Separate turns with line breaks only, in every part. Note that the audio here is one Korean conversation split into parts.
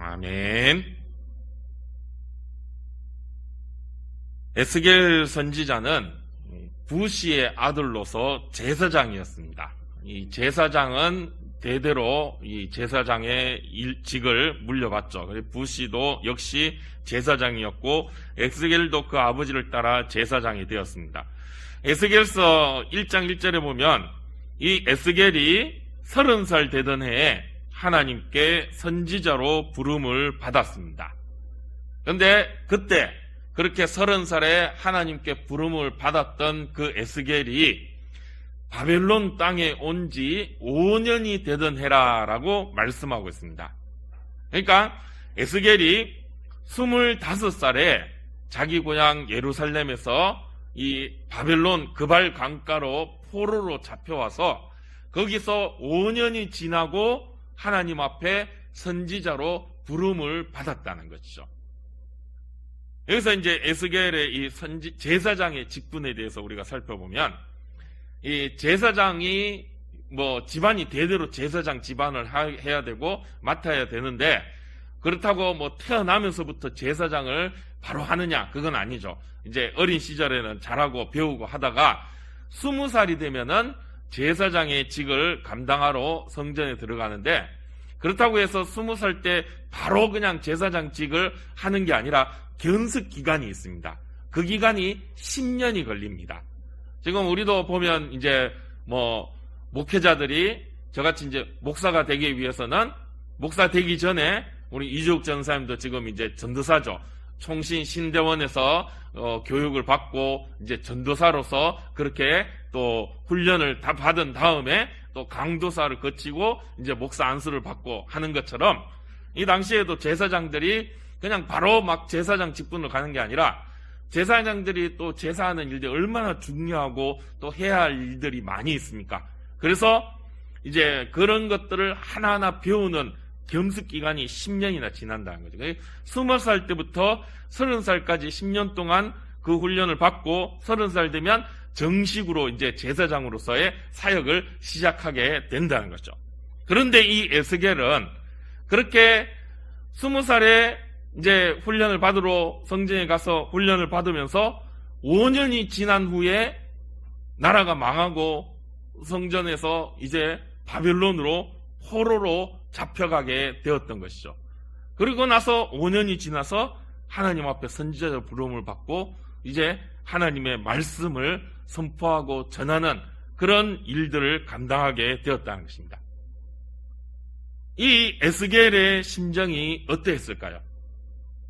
아멘. 에스겔 선지자는 부시의 아들로서 제사장이었습니다. 이 제사장은 대대로 이 제사장의 직을 물려받죠. 부시도 역시 제사장이었고 에스겔도 그 아버지를 따라 제사장이 되었습니다. 에스겔서 1장 1절에 보면 이 에스겔이 30살 되던 해에 하나님께 선지자로 부름을 받았습니다. 그런데 그때 그렇게 30살에 하나님께 부름을 받았던 그 에스겔이 바벨론 땅에 온 지 5년이 되던 해라라고 말씀하고 있습니다. 그러니까 에스겔이 25살에 자기 고향 예루살렘에서 이 바벨론 그발 강가로 포로로 잡혀와서 거기서 5년이 지나고 하나님 앞에 선지자로 부름을 받았다는 것이죠. 여기서 이제 에스겔의 이 제사장의 직분에 대해서 우리가 살펴보면 이 제사장이 집안이 대대로 제사장 집안을 해야 되고 맡아야 되는데 그렇다고 태어나면서부터 제사장을 바로 하느냐 그건 아니죠. 이제 어린 시절에는 잘하고 배우고 하다가 20살이 되면은 제사장의 직을 감당하러 성전에 들어가는데 그렇다고 해서 20살 때 바로 그냥 제사장 직을 하는 게 아니라 견습 기간이 있습니다. 그 기간이 10년이 걸립니다. 지금 우리도 보면 이제 목회자들이 저같이 이제 목사가 되기 위해서는 목사 되기 전에 우리 이주욱 전사님도 지금 이제 전도사죠. 총신 신대원에서 교육을 받고 이제 전도사로서 그렇게 또 훈련을 다 받은 다음에 또 강도사를 거치고 이제 목사 안수를 받고 하는 것처럼 이 당시에도 제사장들이 그냥 바로 막 제사장 직분을 가는 게 아니라 제사장들이 또 제사하는 일들이 얼마나 중요하고 또 해야 할 일들이 많이 있습니까? 그래서 이제 그런 것들을 하나하나 배우는 겸습 기간이 10년이나 지난다는 거죠. 20살 때부터 30살까지 10년 동안 그 훈련을 받고 30살 되면 정식으로 이제 제사장으로서의 사역을 시작하게 된다는 거죠. 그런데 이 에스겔은 그렇게 20살에 이제 훈련을 받으러 성전에 가서 훈련을 받으면서 5년이 지난 후에 나라가 망하고 성전에서 이제 바벨론으로 포로로 잡혀가게 되었던 것이죠. 그리고 나서 5년이 지나서 하나님 앞에 선지자의 부름을 받고 이제 하나님의 말씀을 선포하고 전하는 그런 일들을 감당하게 되었다는 것입니다. 이 에스겔의 심정이 어떠했을까요?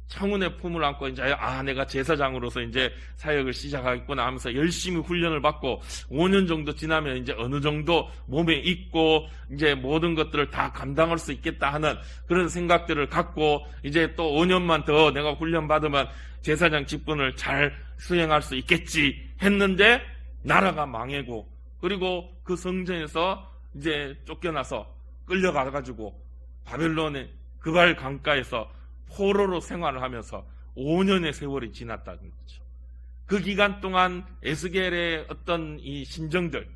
청운의 품을 안고 이제 내가 제사장으로서 이제 사역을 시작하겠구나 하면서 열심히 훈련을 받고 5년 정도 지나면 이제 어느 정도 몸에 익고 이제 모든 것들을 다 감당할 수 있겠다 하는 그런 생각들을 갖고 이제 또 5년만 더 내가 훈련 받으면 제사장 직분을 잘 수행할 수 있겠지 했는데 나라가 망하고 그리고 그 성전에서 이제 쫓겨나서 끌려가가지고 바벨론의 그발 강가에서 포로로 생활을 하면서 5년의 세월이 지났다는 거죠. 그 기간 동안 에스겔의 어떤 이 심정들,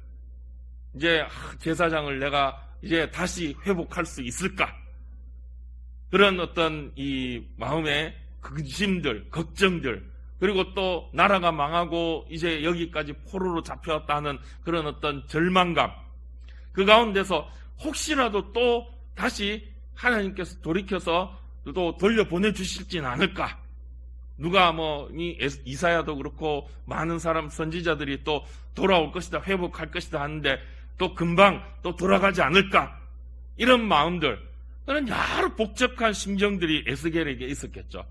이제 제사장을 내가 이제 다시 회복할 수 있을까? 그런 어떤 이 마음의 근심들, 걱정들, 그리고 또 나라가 망하고 이제 여기까지 포로로 잡혀왔다는 그런 어떤 절망감, 그 가운데서 혹시라도 또 다시 하나님께서 돌이켜서 또 돌려보내주실진 않을까? 누가 이사야도 그렇고 많은 사람 선지자들이 또 돌아올 것이다, 회복할 것이다 하는데 또 금방 또 돌아가지 않을까? 이런 마음들, 그런 여러 복잡한 심정들이 에스겔에게 있었겠죠.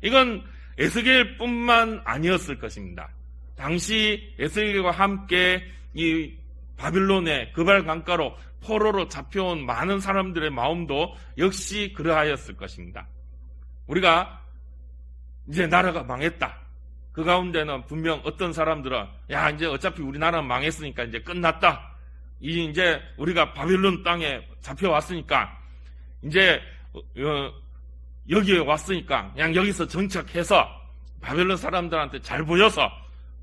이건 에스겔뿐만 아니었을 것입니다. 당시 에스겔과 함께 이 바빌론의 그발 강가로 포로로 잡혀온 많은 사람들의 마음도 역시 그러하였을 것입니다. 우리가 이제 나라가 망했다. 그 가운데는 분명 어떤 사람들은 이제 어차피 우리나라는 망했으니까 이제 끝났다. 이제 우리가 바빌론 땅에 잡혀왔으니까 이제 여기에 왔으니까 그냥 여기서 정착해서 바벨론 사람들한테 잘 보여서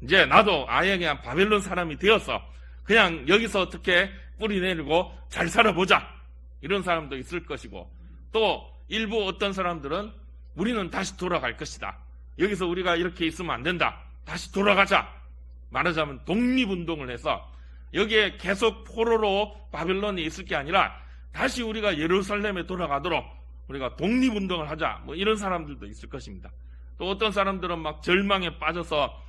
이제 나도 아예 그냥 바벨론 사람이 되어서 그냥 여기서 어떻게 뿌리 내리고 잘 살아보자. 이런 사람도 있을 것이고 또 일부 어떤 사람들은 우리는 다시 돌아갈 것이다. 여기서 우리가 이렇게 있으면 안 된다. 다시 돌아가자. 말하자면 독립운동을 해서 여기에 계속 포로로 바벨론에 있을 게 아니라 다시 우리가 예루살렘에 돌아가도록 우리가 독립운동을 하자. 뭐 이런 사람들도 있을 것입니다. 또 어떤 사람들은 막 절망에 빠져서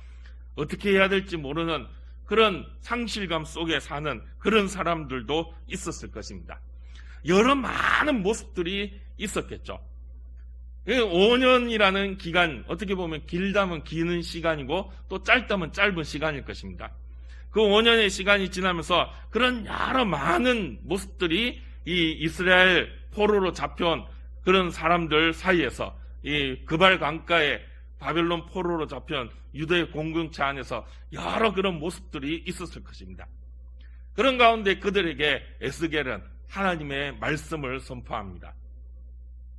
어떻게 해야 될지 모르는 그런 상실감 속에 사는 그런 사람들도 있었을 것입니다. 여러 많은 모습들이 있었겠죠. 5년이라는 기간, 어떻게 보면 길다면 기는 시간이고 또 짧다면 짧은 시간일 것입니다. 그 5년의 시간이 지나면서 그런 여러 많은 모습들이 이 이스라엘 포로로 잡혀온 그런 사람들 사이에서 이 그발 강가에 바벨론 포로로 잡혀온 유대 공동체 안에서 여러 그런 모습들이 있었을 것입니다. 그런 가운데 그들에게 에스겔은 하나님의 말씀을 선포합니다.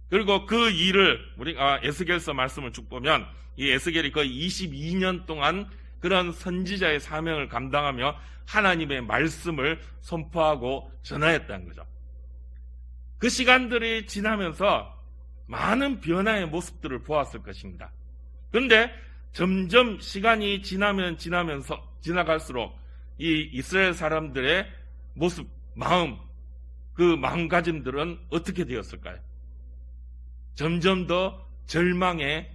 그리고 그 일을 우리가 에스겔서 말씀을 쭉 보면 이 에스겔이 거의 22년 동안 그런 선지자의 사명을 감당하며 하나님의 말씀을 선포하고 전하였다는 거죠. 그 시간들이 지나면서 많은 변화의 모습들을 보았을 것입니다. 그런데 점점 시간이 지나갈수록 이 이스라엘 사람들의 모습, 마음, 그 마음가짐들은 어떻게 되었을까요? 점점 더 절망의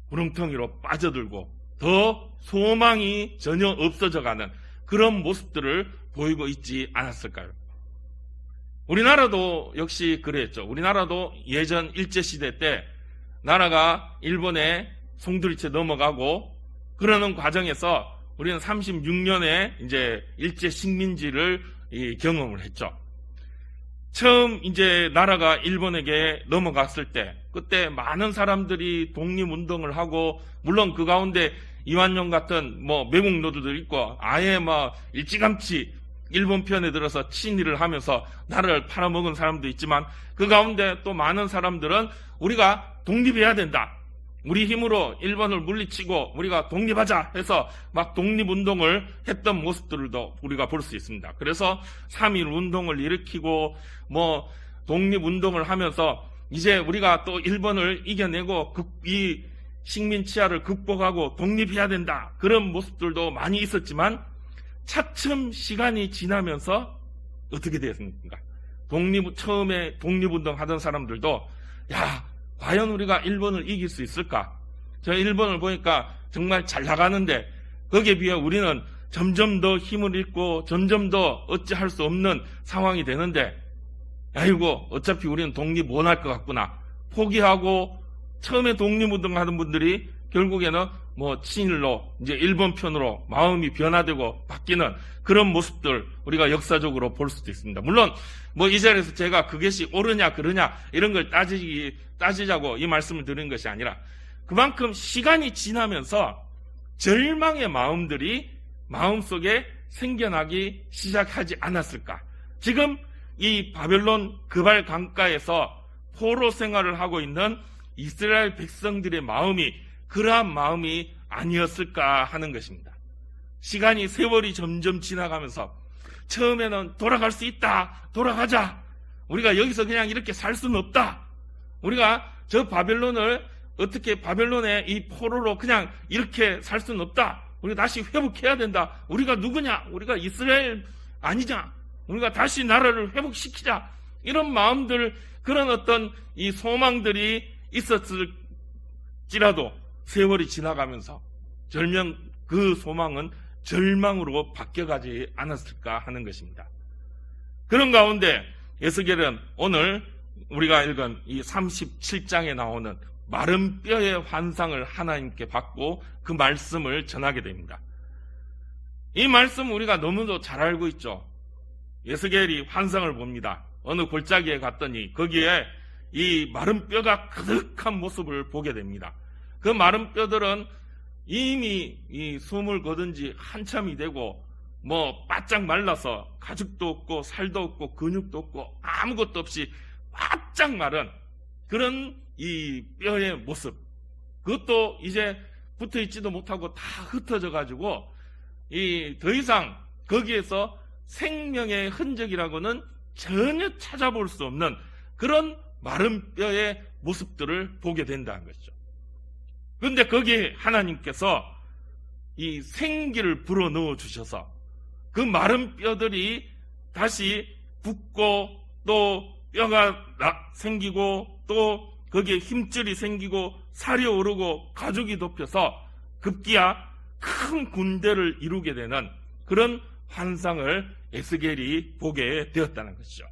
구렁텅이로 빠져들고 더 소망이 전혀 없어져가는 그런 모습들을 보이고 있지 않았을까요? 우리나라도 역시 그랬죠. 우리나라도 예전 일제시대 때 나라가 일본에 송두리째 넘어가고 그러는 과정에서 우리는 36년에 이제 일제 식민지를 경험을 했죠. 처음 이제 나라가 일본에게 넘어갔을 때 그때 많은 사람들이 독립운동을 하고 물론 그 가운데 이완용 같은 뭐 매국 노두들 있고 아예 뭐 일찌감치 일본 편에 들어서 친일을 하면서 나라를 팔아먹은 사람도 있지만 그 가운데 또 많은 사람들은 우리가 독립해야 된다. 우리 힘으로 일본을 물리치고 우리가 독립하자 해서 막 독립운동을 했던 모습들도 우리가 볼 수 있습니다. 그래서 3.1 운동을 일으키고 뭐 독립운동을 하면서 이제 우리가 또 일본을 이겨내고 이 식민치하를 극복하고 독립해야 된다. 그런 모습들도 많이 있었지만 차츰 시간이 지나면서 어떻게 되었습니까? 처음에 독립운동 하던 사람들도 과연 우리가 일본을 이길 수 있을까? 저 일본을 보니까 정말 잘 나가는데 거기에 비해 우리는 점점 더 힘을 잃고 점점 더 어찌할 수 없는 상황이 되는데 아이고 어차피 우리는 독립 못할 것 같구나 포기하고 처음에 독립운동 하던 분들이 결국에는 뭐 친일로 이제 일본 편으로 마음이 변화되고 바뀌는 그런 모습들 우리가 역사적으로 볼 수도 있습니다. 물론 뭐 이 자리에서 제가 그것이 옳으냐 그러냐 이런 걸 따지자고 이 말씀을 드린 것이 아니라 그만큼 시간이 지나면서 절망의 마음들이 마음속에 생겨나기 시작하지 않았을까. 지금 이 바벨론 그발 강가에서 포로 생활을 하고 있는 이스라엘 백성들의 마음이 그러한 마음이 아니었을까 하는 것입니다. 시간이 세월이 점점 지나가면서 처음에는 돌아갈 수 있다. 돌아가자. 우리가 여기서 그냥 이렇게 살 수는 없다. 우리가 저 바벨론을 어떻게 바벨론의 이 포로로 그냥 이렇게 살 수는 없다. 우리가 다시 회복해야 된다. 우리가 누구냐? 우리가 이스라엘 아니냐? 우리가 다시 나라를 회복시키자. 이런 마음들, 그런 어떤 이 소망들이 있었을지라도 세월이 지나가면서 그 소망은 절망으로 바뀌어가지 않았을까 하는 것입니다. 그런 가운데 에스겔은 오늘 우리가 읽은 이 37장에 나오는 마른 뼈의 환상을 하나님께 받고 그 말씀을 전하게 됩니다. 이 말씀 우리가 너무도 잘 알고 있죠. 에스겔이 환상을 봅니다. 어느 골짜기에 갔더니 거기에 이 마른 뼈가 가득한 모습을 보게 됩니다. 그 마른 뼈들은 이미 이 숨을 거둔 지 한참이 되고 뭐 바짝 말라서 가죽도 없고 살도 없고 근육도 없고 아무것도 없이 바짝 마른 그런 이 뼈의 모습, 그것도 이제 붙어있지도 못하고 다 흩어져 가지고 더 이상 거기에서 생명의 흔적이라고는 전혀 찾아볼 수 없는 그런 마른 뼈의 모습들을 보게 된다는 것이죠. 그런데 거기에 하나님께서 이 생기를 불어넣어 주셔서 그 마른 뼈들이 다시 붓고 또 뼈가 생기고 또 거기에 힘줄이 생기고 살이 오르고 가죽이 덮여서 급기야 큰 군대를 이루게 되는 그런 환상을 에스겔이 보게 되었다는 것이죠.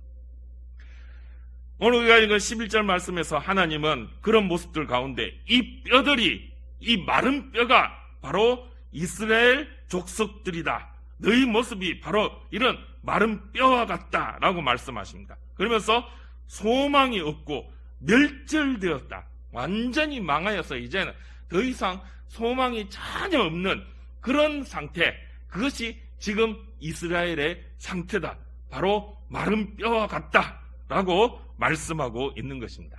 오늘 우리가 읽은 11절 말씀에서 하나님은 그런 모습들 가운데 이 뼈들이, 이 마른 뼈가 바로 이스라엘 족속들이다. 너희 모습이 바로 이런 마른 뼈와 같다라고 말씀하십니다. 그러면서 소망이 없고 멸절되었다. 완전히 망하여서 이제는 더 이상 소망이 전혀 없는 그런 상태, 그것이 지금 이스라엘의 상태다. 바로 마른 뼈와 같다라고 말씀하고 있는 것입니다.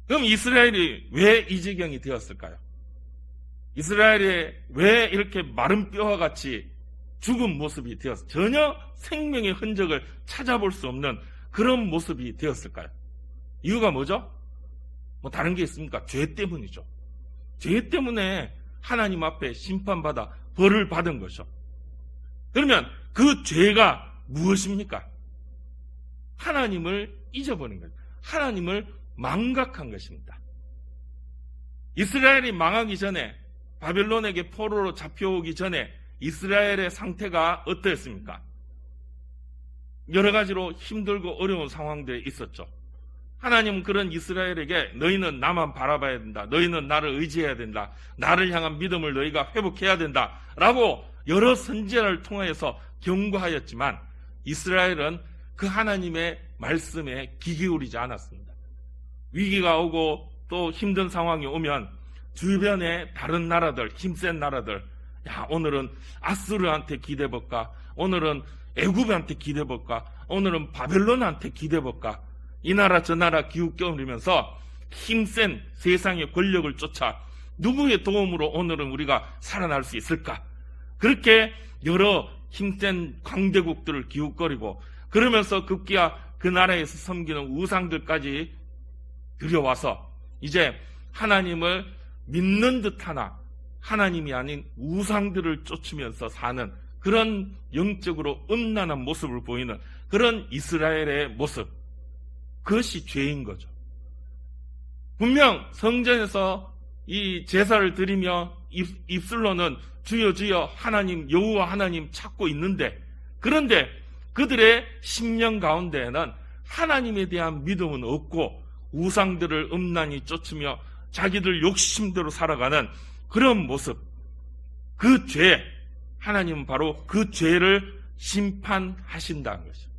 그럼 이스라엘이 왜 이 지경이 되었을까요? 이스라엘이 왜 이렇게 마른 뼈와 같이 죽은 모습이 되었을까요? 전혀 생명의 흔적을 찾아볼 수 없는 그런 모습이 되었을까요? 이유가 뭐죠? 뭐 다른 게 있습니까? 죄 때문이죠. 죄 때문에 하나님 앞에 심판받아 벌을 받은 것이죠. 그러면 그 죄가 무엇입니까? 하나님을 잊어버린 거예요. 하나님을 망각한 것입니다. 이스라엘이 망하기 전에, 바벨론에게 포로로 잡혀오기 전에 이스라엘의 상태가 어떠했습니까? 여러 가지로 힘들고 어려운 상황들이 있었죠. 하나님은 그런 이스라엘에게 너희는 나만 바라봐야 된다. 너희는 나를 의지해야 된다. 나를 향한 믿음을 너희가 회복해야 된다. 라고 여러 선지자를 통하여서 경고하였지만 이스라엘은 그 하나님의 말씀에 귀 기울이지 않았습니다. 위기가 오고 또 힘든 상황이 오면 주변의 다른 나라들, 힘센 나라들, 야, 오늘은 아수르한테 기대볼까? 오늘은 애굽한테 기대볼까? 오늘은 바벨론한테 기대볼까? 이 나라 저 나라 기웃겨울리면서 힘센 세상의 권력을 쫓아 누구의 도움으로 오늘은 우리가 살아날 수 있을까? 그렇게 여러 힘센 강대국들을 기웃거리고 그러면서 급기야 그 나라에서 섬기는 우상들까지 들여와서 이제 하나님을 믿는 듯하나 하나님이 아닌 우상들을 쫓으면서 사는 그런 영적으로 음란한 모습을 보이는 그런 이스라엘의 모습, 그것이 죄인 거죠. 분명 성전에서 이 제사를 드리며 입술로는 주여 주여 하나님 여호와 하나님 찾고 있는데, 그런데 그들의 심령 가운데에는 하나님에 대한 믿음은 없고 우상들을 음란히 쫓으며 자기들 욕심대로 살아가는 그런 모습, 그 죄, 하나님은 바로 그 죄를 심판하신다는 것이죠.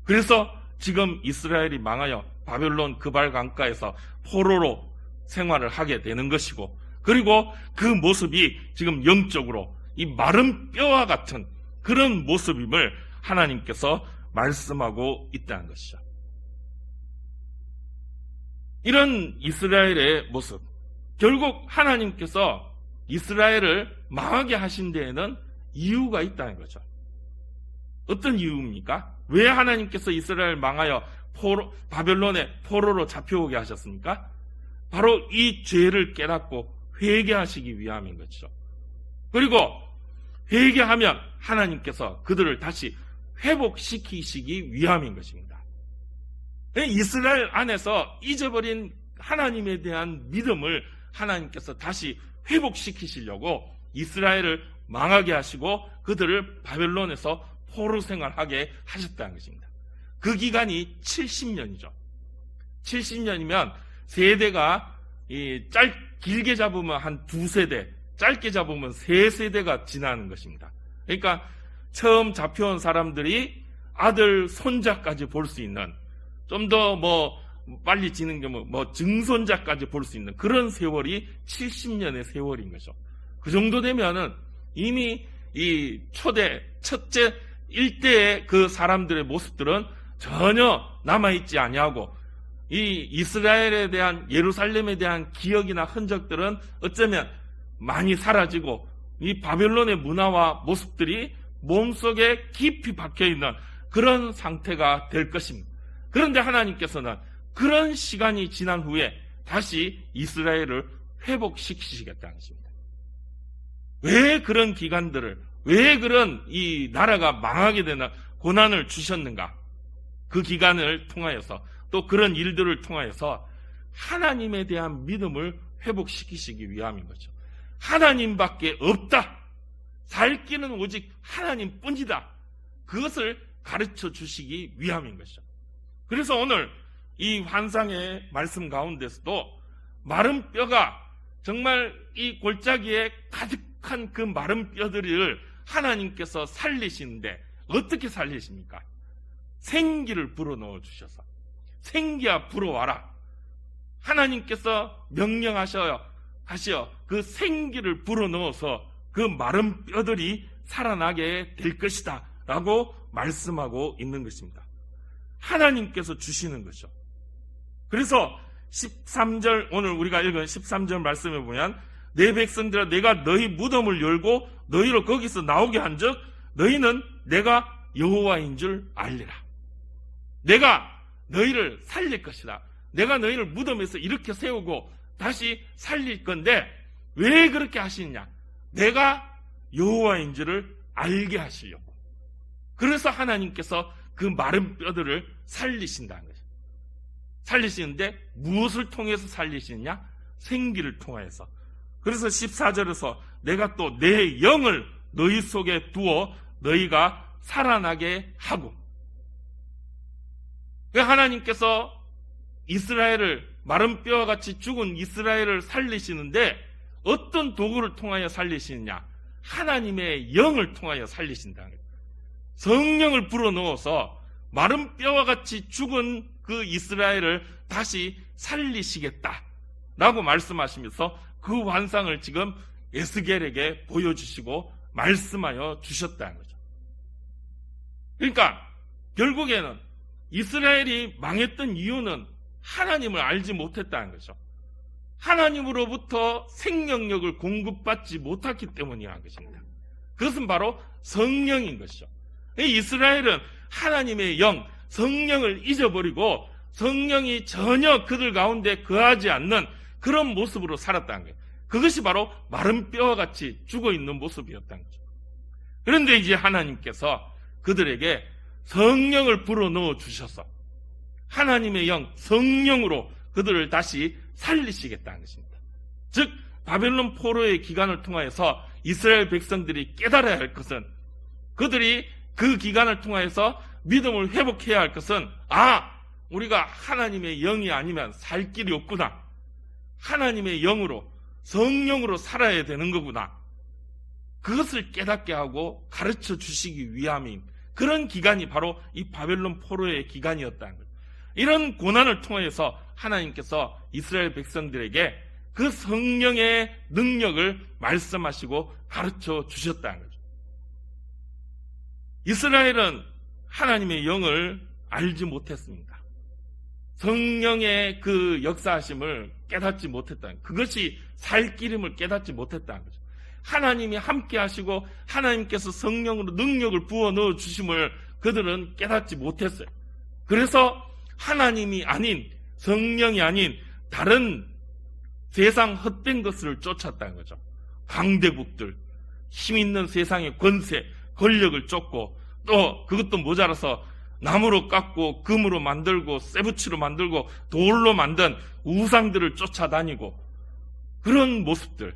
그래서 지금 이스라엘이 망하여 바벨론 그발 강가에서 포로로 생활을 하게 되는 것이고, 그리고 그 모습이 지금 영적으로 이 마른 뼈와 같은 그런 모습임을 하나님께서 말씀하고 있다는 것이죠. 이런 이스라엘의 모습, 결국 하나님께서 이스라엘을 망하게 하신 데에는 이유가 있다는 거죠. 어떤 이유입니까? 왜 하나님께서 이스라엘 망하여 바벨론의 포로로 잡혀오게 하셨습니까? 바로 이 죄를 깨닫고 회개하시기 위함인 것이죠. 그리고 회개하면 하나님께서 그들을 다시 회복시키시기 위함인 것입니다. 이스라엘 안에서 잊어버린 하나님에 대한 믿음을 하나님께서 다시 회복시키시려고 이스라엘을 망하게 하시고 그들을 바벨론에서 포로 생활하게 하셨다는 것입니다. 그 기간이 70년이죠. 70년이면 세대가 길게 잡으면 한 2세대, 짧게 잡으면 3세대가 지나는 것입니다. 그러니까 처음 잡혀온 사람들이 아들, 손자까지 볼 수 있는, 좀 더 빨리 지는 경우 증손자까지 볼 수 있는 그런 세월이 70년의 세월인 거죠. 그 정도 되면은 이미 이 첫째 일대의 그 사람들의 모습들은 전혀 남아있지 아니하고, 이 이스라엘에 대한, 예루살렘에 대한 기억이나 흔적들은 어쩌면 많이 사라지고 이 바벨론의 문화와 모습들이 몸속에 깊이 박혀있는 그런 상태가 될 것입니다. 그런데 하나님께서는 그런 시간이 지난 후에 다시 이스라엘을 회복시키시겠다는 것입니다. 왜 그런 기간들을, 왜 그런 이 나라가 망하게 되는 고난을 주셨는가? 그 기간을 통하여서, 또 그런 일들을 통하여서 하나님에 대한 믿음을 회복시키시기 위함인 거죠. 하나님밖에 없다. 살 길은 오직 하나님뿐이다. 그것을 가르쳐 주시기 위함인 것이죠. 그래서 오늘 이 환상의 말씀 가운데서도 마른 뼈가 정말 이 골짜기에 가득한 그 마른 뼈들을 하나님께서 살리시는데 어떻게 살리십니까? 생기를 불어넣어 주셔서, 생기야 불어와라. 하나님께서 명령하셔 그 생기를 불어넣어서 그 마른 뼈들이 살아나게 될 것이다 라고 말씀하고 있는 것입니다. 하나님께서 주시는 거죠. 그래서 13절, 오늘 우리가 읽은 13절 말씀에 보면, 내 백성들아 내가 너희 무덤을 열고 너희를 거기서 나오게 한즉 너희는 내가 여호와인 줄 알리라. 내가 너희를 살릴 것이다. 내가 너희를 무덤에서 이렇게 세우고 다시 살릴 건데 왜 그렇게 하시느냐? 내가 여호와인 줄을 알게 하시려고. 그래서 하나님께서 그 마른 뼈들을 살리신다는 거죠. 살리시는데 무엇을 통해서 살리시느냐? 생기를 통해서. 그래서 14절에서 내가 또 내 영을 너희 속에 두어 너희가 살아나게 하고. 하나님께서 이스라엘을, 마른 뼈와 같이 죽은 이스라엘을 살리시는데 어떤 도구를 통하여 살리시느냐? 하나님의 영을 통하여 살리신다는 거예요. 성령을 불어넣어서 마른 뼈와 같이 죽은 그 이스라엘을 다시 살리시겠다라고 말씀하시면서 그 환상을 지금 에스겔에게 보여주시고 말씀하여 주셨다는 거죠. 그러니까 결국에는 이스라엘이 망했던 이유는 하나님을 알지 못했다는 거죠. 하나님으로부터 생명력을 공급받지 못했기 때문이라는 것입니다. 그것은 바로 성령인 것이죠. 이스라엘은 하나님의 영, 성령을 잊어버리고 성령이 전혀 그들 가운데 거하지 않는 그런 모습으로 살았다는 거예요. 그것이 바로 마른 뼈와 같이 죽어있는 모습이었다는 거죠. 그런데 이제 하나님께서 그들에게 성령을 불어넣어 주셔서 하나님의 영, 성령으로 그들을 다시 살리시겠다는 것입니다. 즉 바벨론 포로의 기간을 통하여서 이스라엘 백성들이 깨달아야 할 것은, 그들이 그 기간을 통하여서 믿음을 회복해야 할 것은, 우리가 하나님의 영이 아니면 살 길이 없구나. 하나님의 영으로, 성령으로 살아야 되는 거구나. 그것을 깨닫게 하고 가르쳐 주시기 위함인 그런 기간이 바로 이 바벨론 포로의 기간이었다는 거예요. 이런 고난을 통해서 하나님께서 이스라엘 백성들에게 그 성령의 능력을 말씀하시고 가르쳐 주셨다는 거죠. 이스라엘은 하나님의 영을 알지 못했습니다. 성령의 그 역사하심을 깨닫지 못했다는, 그것이 살 길임을 깨닫지 못했다는 거죠. 하나님이 함께 하시고 하나님께서 성령으로 능력을 부어 넣어 주심을 그들은 깨닫지 못했어요. 그래서 하나님이 아닌, 성령이 아닌 다른 세상 헛된 것을 쫓았다는 거죠. 강대국들, 힘 있는 세상의 권세, 권력을 쫓고, 또 그것도 모자라서 나무로 깎고 금으로 만들고 쇠붙이로 만들고 돌로 만든 우상들을 쫓아다니고, 그런 모습들,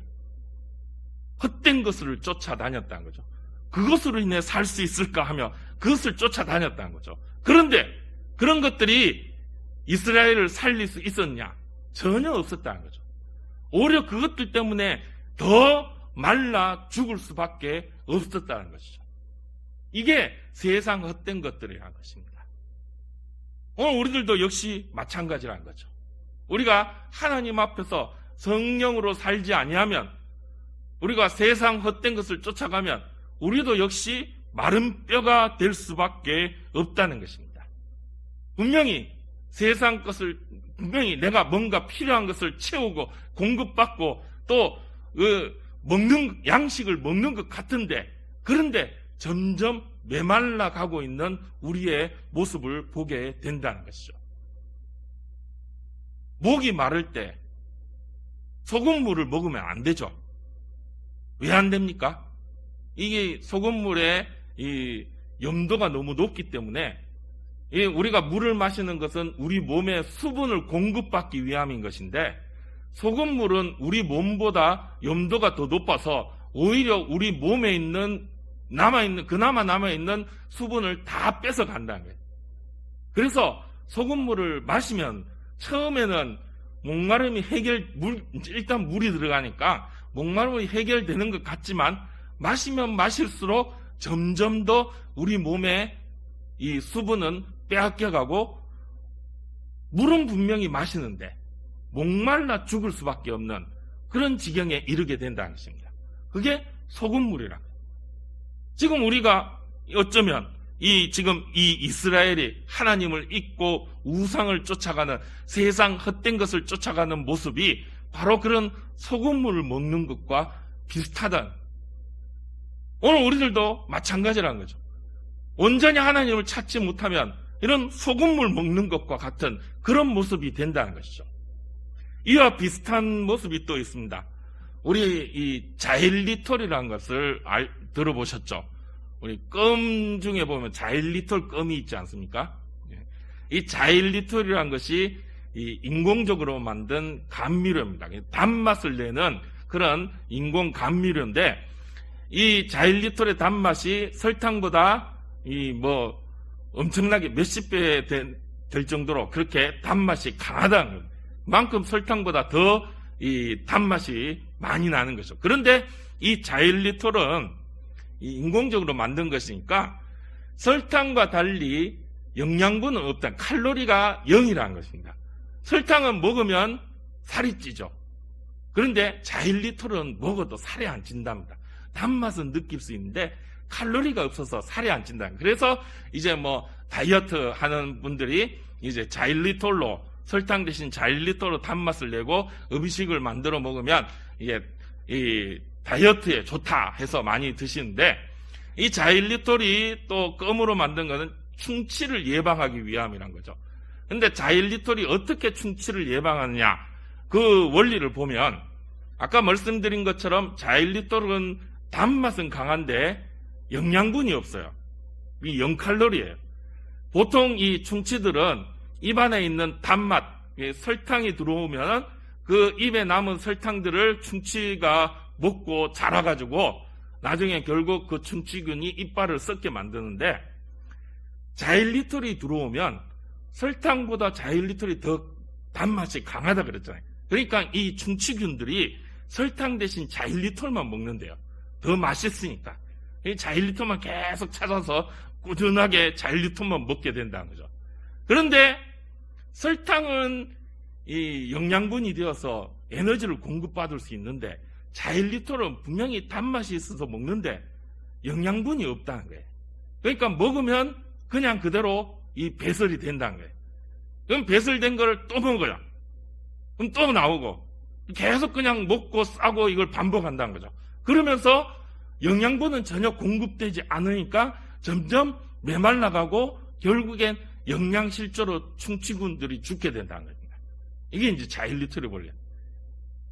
헛된 것을 쫓아다녔다는 거죠. 그것으로 인해 살 수 있을까 하며 그것을 쫓아다녔다는 거죠. 그런데 그런 것들이 이스라엘을 살릴 수 있었냐? 전혀 없었다는 거죠. 오히려 그것들 때문에 더 말라 죽을 수밖에 없었다는 것이죠. 이게 세상 헛된 것들이라는 것입니다. 오늘 우리들도 역시 마찬가지라는 거죠. 우리가 하나님 앞에서 성령으로 살지 아니하면, 우리가 세상 헛된 것을 쫓아가면 우리도 역시 마른 뼈가 될 수밖에 없다는 것입니다. 분명히 세상 것을, 분명히 내가 뭔가 필요한 것을 채우고 공급받고 또 먹는 양식을 먹는 것 같은데, 그런데 점점 메말라 가고 있는 우리의 모습을 보게 된다는 것이죠. 목이 마를 때 소금물을 먹으면 안 되죠. 왜 안 됩니까? 이게 소금물의 이 염도가 너무 높기 때문에 우리가 물을 마시는 것은 우리 몸에 수분을 공급받기 위함인 것인데 소금물은 우리 몸보다 염도가 더 높아서 오히려 우리 몸에 있는 그나마 남아있는 수분을 다 뺏어간다는 거예요. 그래서 소금물을 마시면 처음에는 목마름이 일단 물이 들어가니까 목마름이 해결되는 것 같지만 마시면 마실수록 점점 더 우리 몸에 이 수분은 빼앗겨가고 물은 분명히 마시는데 목말라 죽을 수밖에 없는 그런 지경에 이르게 된다는 것입니다. 그게 소금물이라고. 지금 우리가 어쩌면 지금 이 이스라엘이 하나님을 잊고 우상을 쫓아가는 세상 헛된 것을 쫓아가는 모습이 바로 그런 소금물을 먹는 것과 비슷하다. 오늘 우리들도 마찬가지라는 거죠. 온전히 하나님을 찾지 못하면 이런 소금물 먹는 것과 같은 그런 모습이 된다는 것이죠. 이와 비슷한 모습이 또 있습니다. 우리 이 자일리톨이라는 것을 들어보셨죠? 우리 껌 중에 보면 자일리톨 껌이 있지 않습니까? 이 자일리톨이라는 것이 이 인공적으로 만든 감미료입니다. 단맛을 내는 그런 인공 감미료인데 이 자일리톨의 단맛이 설탕보다 엄청나게 몇십 배 될 정도로 그렇게 단맛이 강하다는 만큼 설탕보다 더 이 단맛이 많이 나는 거죠. 그런데 이 자일리톨은 인공적으로 만든 것이니까 설탕과 달리 영양분은 없다. 칼로리가 0이라는 것입니다. 설탕은 먹으면 살이 찌죠. 그런데 자일리톨은 먹어도 살이 안 찐답니다. 단맛은 느낄 수 있는데 칼로리가 없어서 살이 안 찐다. 그래서 이제 다이어트 하는 분들이 이제 자일리톨로 설탕 대신 자일리톨로 단맛을 내고 음식을 만들어 먹으면 이게 이 다이어트에 좋다 해서 많이 드시는데 이 자일리톨이 또 껌으로 만든 것은 충치를 예방하기 위함이란 거죠. 근데 자일리톨이 어떻게 충치를 예방하느냐 그 원리를 보면 아까 말씀드린 것처럼 자일리톨은 단맛은 강한데 영양분이 없어요. 이 0칼로리예요. 보통 이 충치들은 입안에 있는 단맛, 설탕이 들어오면 그 입에 남은 설탕들을 충치가 먹고 자라가지고 나중에 결국 그 충치균이 이빨을 썩게 만드는데 자일리톨이 들어오면 설탕보다 자일리톨이 더 단맛이 강하다 그랬잖아요. 그러니까 이 충치균들이 설탕 대신 자일리톨만 먹는데요. 더 맛있으니까. 이 자일리톨만 계속 찾아서 꾸준하게 자일리톨만 먹게 된다는 거죠. 그런데 설탕은 이 영양분이 되어서 에너지를 공급받을 수 있는데 자일리톨은 분명히 단맛이 있어서 먹는데 영양분이 없다는 거예요. 그러니까 먹으면 그냥 그대로 이 배설이 된다는 거예요. 그럼 배설된 걸 또 먹어요. 그럼 또 나오고 계속 그냥 먹고 싸고 이걸 반복한다는 거죠. 그러면서 영양분은 전혀 공급되지 않으니까 점점 메말라가고 결국엔 영양실조로 충치군들이 죽게 된다는 겁니다. 이게 이제 자일리톨의 원리.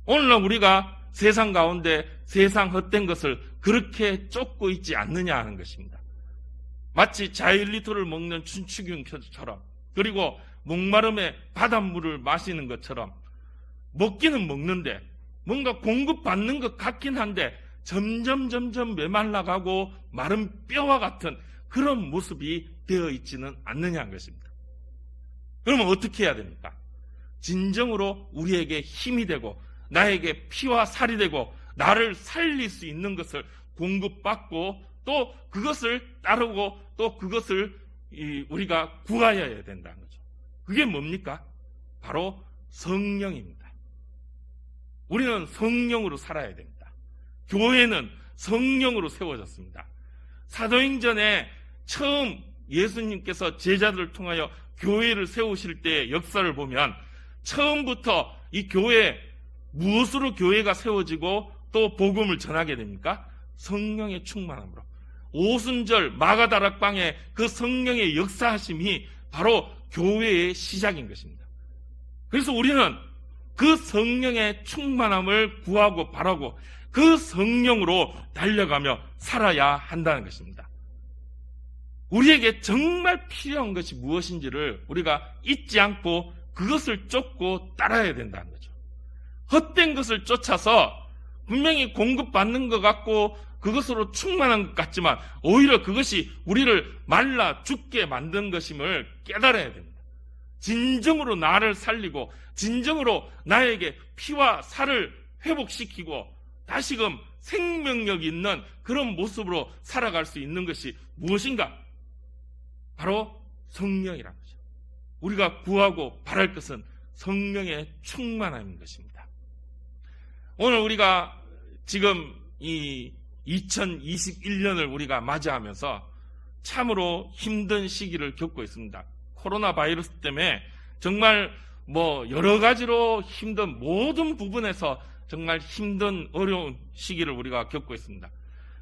오늘날 우리가 세상 가운데 세상 헛된 것을 그렇게 쫓고 있지 않느냐 하는 것입니다. 마치 자일리톨을 먹는 충치균처럼 그리고 목마름에 바닷물을 마시는 것처럼 먹기는 먹는데 뭔가 공급받는 것 같긴 한데 점점 메말라가고 마른 뼈와 같은 그런 모습이 되어 있지는 않느냐는 것입니다. 그러면 어떻게 해야 됩니까? 진정으로 우리에게 힘이 되고 나에게 피와 살이 되고 나를 살릴 수 있는 것을 공급받고 또 그것을 따르고 또 그것을 우리가 구하여야 된다는 거죠. 그게 뭡니까? 바로 성령입니다. 우리는 성령으로 살아야 됩니다. 교회는 성령으로 세워졌습니다. 사도행전에 처음 예수님께서 제자들을 통하여 교회를 세우실 때의 역사를 보면 처음부터 이 교회, 무엇으로 교회가 세워지고 또 복음을 전하게 됩니까? 성령의 충만함으로. 오순절 마가다락방의 그 성령의 역사하심이 바로 교회의 시작인 것입니다. 그래서 우리는 그 성령의 충만함을 구하고 바라고 그 성령으로 달려가며 살아야 한다는 것입니다. 우리에게 정말 필요한 것이 무엇인지를 우리가 잊지 않고 그것을 쫓고 따라야 된다는 거죠. 헛된 것을 쫓아서 분명히 공급받는 것 같고 그것으로 충만한 것 같지만 오히려 그것이 우리를 말라 죽게 만든 것임을 깨달아야 됩니다. 진정으로 나를 살리고 진정으로 나에게 피와 살을 회복시키고 다시금 생명력 있는 그런 모습으로 살아갈 수 있는 것이 무엇인가? 바로 성령이라는 거죠. 우리가 구하고 바랄 것은 성령의 충만함인 것입니다. 오늘 우리가 지금 이 2021년을 우리가 맞이하면서 참으로 힘든 시기를 겪고 있습니다. 코로나 바이러스 때문에 정말 여러 가지로 힘든 모든 부분에서 정말 힘든 어려운 시기를 우리가 겪고 있습니다.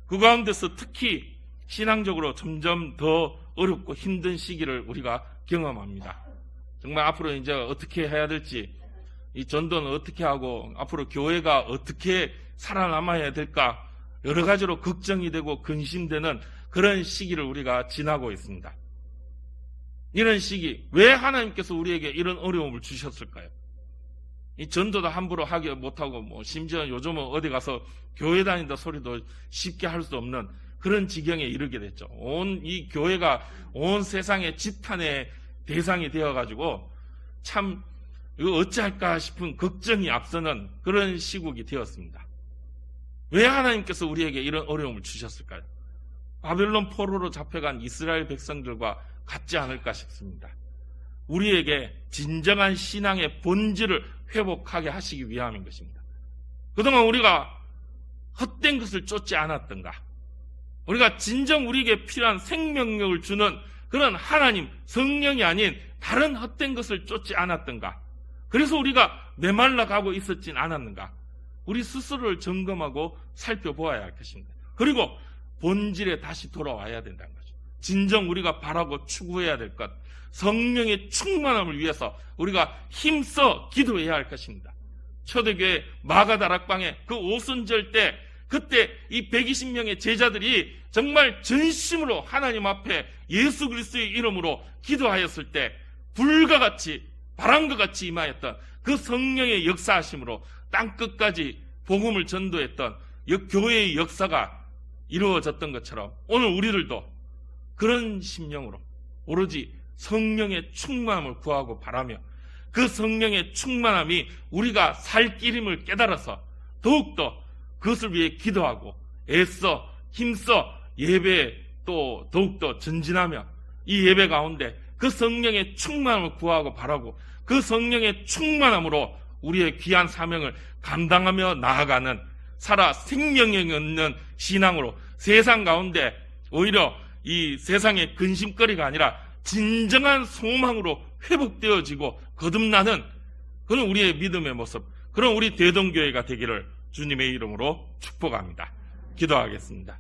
그 가운데서 특히 신앙적으로 점점 더 어렵고 힘든 시기를 우리가 경험합니다. 정말 앞으로 이제 어떻게 해야 될지, 이 전도는 어떻게 하고 앞으로 교회가 어떻게 살아남아야 될까 여러 가지로 걱정이 되고 근심되는 그런 시기를 우리가 지나고 있습니다. 이런 시기, 왜 하나님께서 우리에게 이런 어려움을 주셨을까요? 이 전도도 함부로 하기 못하고 심지어 요즘은 어디 가서 교회 다닌다 소리도 쉽게 할 수 없는 그런 지경에 이르게 됐죠. 이 교회가 온 세상의 지탄의 대상이 되어가지고 참 이거 어찌할까 싶은 걱정이 앞서는 그런 시국이 되었습니다. 왜 하나님께서 우리에게 이런 어려움을 주셨을까요? 바벨론 포로로 잡혀간 이스라엘 백성들과 같지 않을까 싶습니다. 우리에게 진정한 신앙의 본질을 회복하게 하시기 위함인 것입니다. 그동안 우리가 헛된 것을 쫓지 않았던가? 우리가 진정 우리에게 필요한 생명력을 주는 그런 하나님, 성령이 아닌 다른 헛된 것을 쫓지 않았던가? 그래서 우리가 메말라 가고 있었진 않았는가? 우리 스스로를 점검하고 살펴보아야 할 것입니다. 그리고 본질에 다시 돌아와야 된다는 거죠. 진정 우리가 바라고 추구해야 될 것, 성령의 충만함을 위해서 우리가 힘써 기도해야 할 것입니다. 초대교회 마가다락방에 그 오순절 때 그때 이 120명의 제자들이 정말 전심으로 하나님 앞에 예수 그리스도의 이름으로 기도하였을 때 불과 같이 바람과 같이 임하였던 그 성령의 역사하심으로 땅끝까지 복음을 전도했던 교회의 역사가 이루어졌던 것처럼 오늘 우리들도 그런 심령으로 오로지 성령의 충만함을 구하고 바라며 그 성령의 충만함이 우리가 살 길임을 깨달아서 더욱더 그것을 위해 기도하고 애써 힘써 예배에 또 더욱더 전진하며 이 예배 가운데 그 성령의 충만함을 구하고 바라고 그 성령의 충만함으로 우리의 귀한 사명을 감당하며 나아가는 살아 생명력 있는 신앙으로 세상 가운데 오히려 이 세상의 근심거리가 아니라 진정한 소망으로 회복되어지고 거듭나는 그런 우리의 믿음의 모습, 그런 우리 대동교회가 되기를 주님의 이름으로 축복합니다. 기도하겠습니다.